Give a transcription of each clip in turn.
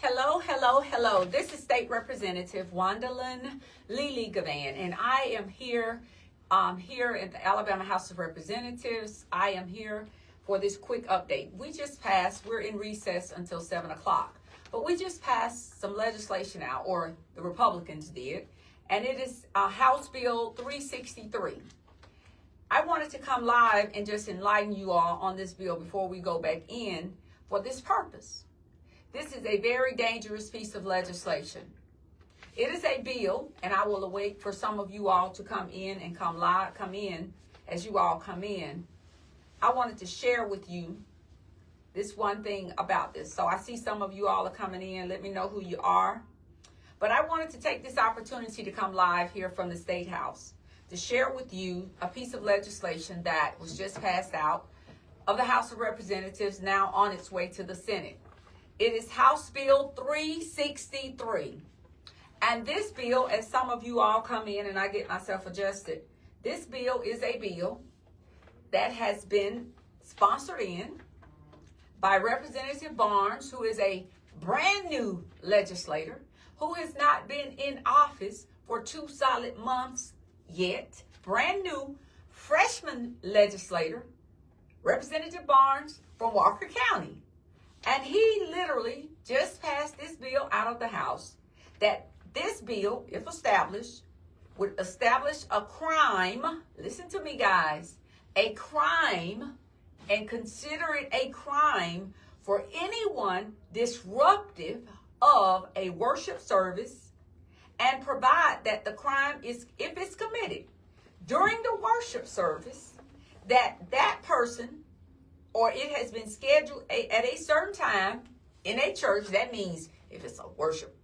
Hello, hello, hello. This is State Representative Wandalyn Lily Gavan, and I am here at the Alabama House of Representatives. I am here for this quick update. We're in recess until 7 o'clock, but we just passed some legislation out, or the Republicans did, and it is House Bill 363. I wanted to come live and just enlighten you all on this bill before we go back in for this purpose. This is a very dangerous piece of legislation. It is a bill, and I will await for some of you all to come in and come in as you all come in. I wanted to share with you this one thing about this. So I see some of you all are coming in. Let me know who you are. But I wanted to take this opportunity to come live here from the State House to share with you a piece of legislation that was just passed out of the House of Representatives, now on its way to the Senate. It is House Bill 363. And this bill, as some of you all come in and I get myself adjusted, this bill is a bill that has been sponsored in by Representative Barnes, who is a brand new legislator, who has not been in office for 2 solid months yet. Brand new freshman legislator, Representative Barnes from Walker County. And he literally just passed this bill out of the House, that this bill, if established, would establish a crime. Listen to me, guys. A crime, and consider it a crime for anyone disruptive of a worship service, and provide that the crime is, if it's committed during the worship service, that person, or it has been scheduled at a certain time in a church. That means if it's a worship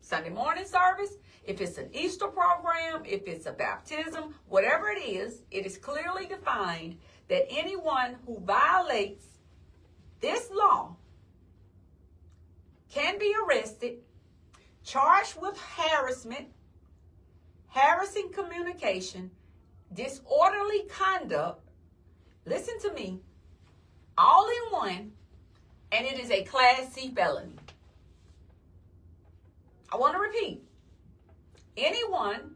Sunday morning service, if it's an Easter program, if it's a baptism, whatever it is clearly defined that anyone who violates this law can be arrested, charged with harassment, harassing communication, disorderly conduct. Listen to me. All in one, and it is a Class C felony. I want to repeat. Anyone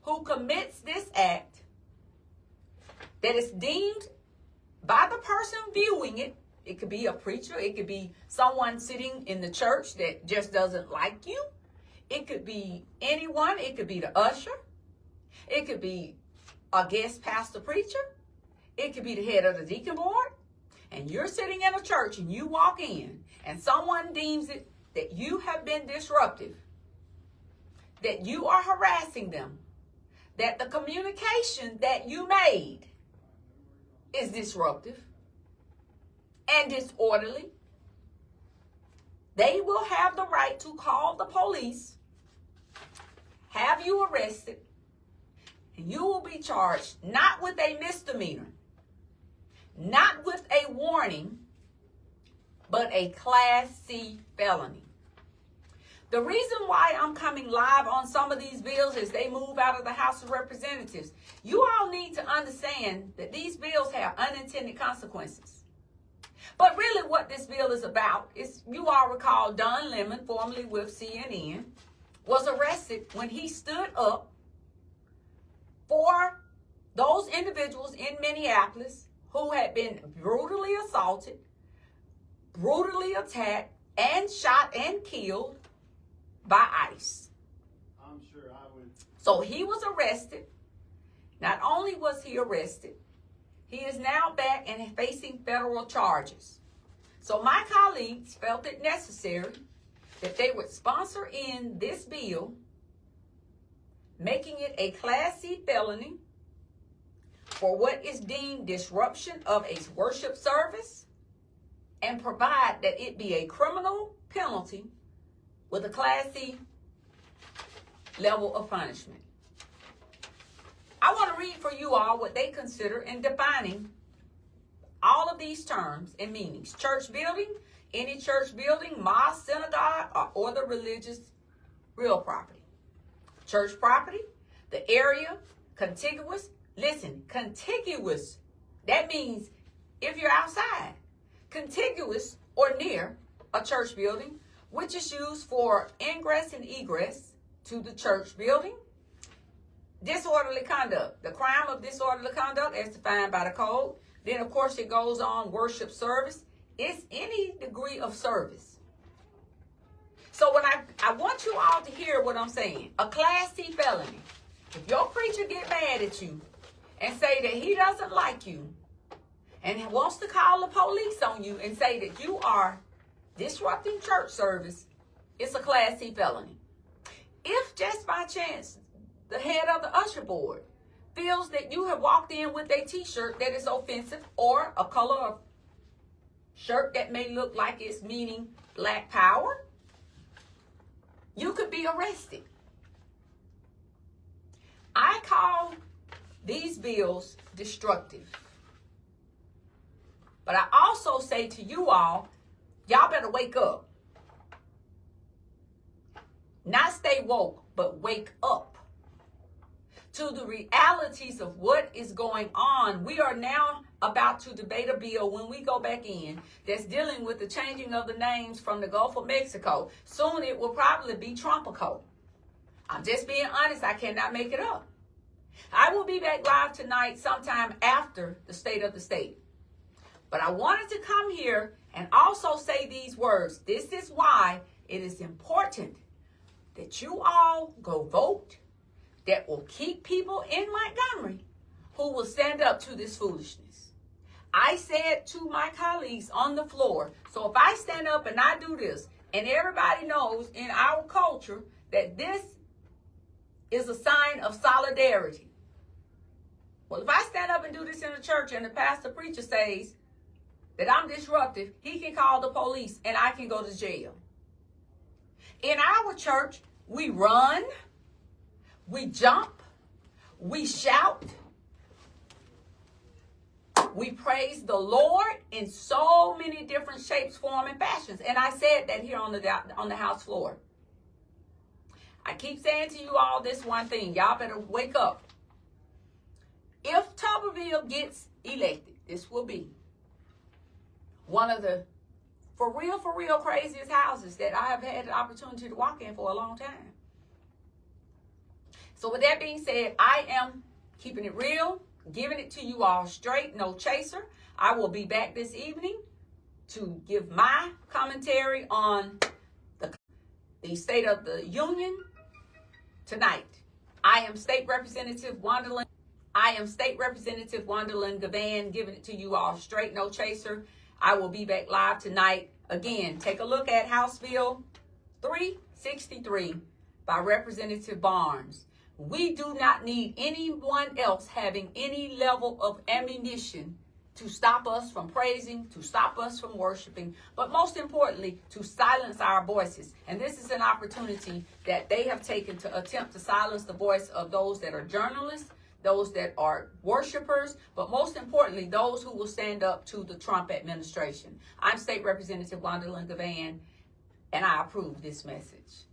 who commits this act that is deemed by the person viewing it, it could be a preacher, it could be someone sitting in the church that just doesn't like you, it could be anyone, it could be the usher, it could be a guest pastor preacher, it could be the head of the deacon board, and you're sitting in a church and you walk in and someone deems it that you have been disruptive, that you are harassing them, that the communication that you made is disruptive and disorderly. They will have the right to call the police, have you arrested, and you will be charged not with a misdemeanor, not with a warning, but a Class C felony. The reason why I'm coming live on some of these bills as they move out of the House of Representatives, you all need to understand that these bills have unintended consequences. But really what this bill is about is, you all recall Don Lemon, formerly with CNN, was arrested when he stood up for those individuals in Minneapolis who had been brutally assaulted, brutally attacked, and shot and killed by ICE. I'm sure I would. So he was arrested. Not only was he arrested, he is now back and facing federal charges. So my colleagues felt it necessary that they would sponsor in this bill, making it a Class C felony for what is deemed disruption of a worship service, and provide that it be a criminal penalty with a Class C level of punishment. I want to read for you all what they consider in defining all of these terms and meanings. Church building, any church building, mosque, synagogue, or other religious real property. Church property, the area contiguous. Listen, contiguous. That means if you're outside, contiguous or near a church building, which is used for ingress and egress to the church building. Disorderly conduct, the crime of disorderly conduct as defined by the code. Then, of course, it goes on worship service. It's any degree of service. So when I want you all to hear what I'm saying, a Class C felony. If your preacher get mad at you and say that he doesn't like you and wants to call the police on you and say that you are disrupting church service, it's a Class C felony. If just by chance the head of the usher board feels that you have walked in with a t-shirt that is offensive or a color of shirt that may look like it's meaning black power, you could be arrested. I call these bills destructive. But I also say to you all, y'all better wake up. Not stay woke, but wake up to the realities of what is going on. We are now about to debate a bill when we go back in that's dealing with the changing of the names from the Gulf of Mexico. Soon it will probably be Trumpico. I'm just being honest. I cannot make it up. I will be back live tonight sometime after the State of the State. But I wanted to come here and also say these words. This is why it is important that you all go vote, that will keep people in Montgomery who will stand up to this foolishness. I said to my colleagues on the floor, so if I stand up and I do this, and everybody knows in our culture that this is a sign of solidarity. Well, if I stand up and do this in the church and the pastor preacher says that I'm disruptive, he can call the police and I can go to jail. In our church, we run, we jump, we shout, we praise the Lord in so many different shapes, forms, and fashions. And I said that here on the house floor. I keep saying to you all this one thing. Y'all better wake up. If Tuberville gets elected, this will be one of the for real craziest houses that I have had the opportunity to walk in for a long time. So with that being said, I am keeping it real, giving it to you all straight, no chaser. I will be back this evening to give my commentary on the State of the Union tonight. I am State Representative Wandalyn. Gavan, giving it to you all straight, no chaser. I will be back live tonight. Again, take a look at House Bill 363 by Representative Barnes. We do not need anyone else having any level of ammunition to stop us from praising, to stop us from worshiping, but most importantly, to silence our voices. And this is an opportunity that they have taken to attempt to silence the voice of those that are journalists, those that are worshipers, but most importantly, those who will stand up to the Trump administration. I'm State Representative Wandalyn Gavan, and I approve this message.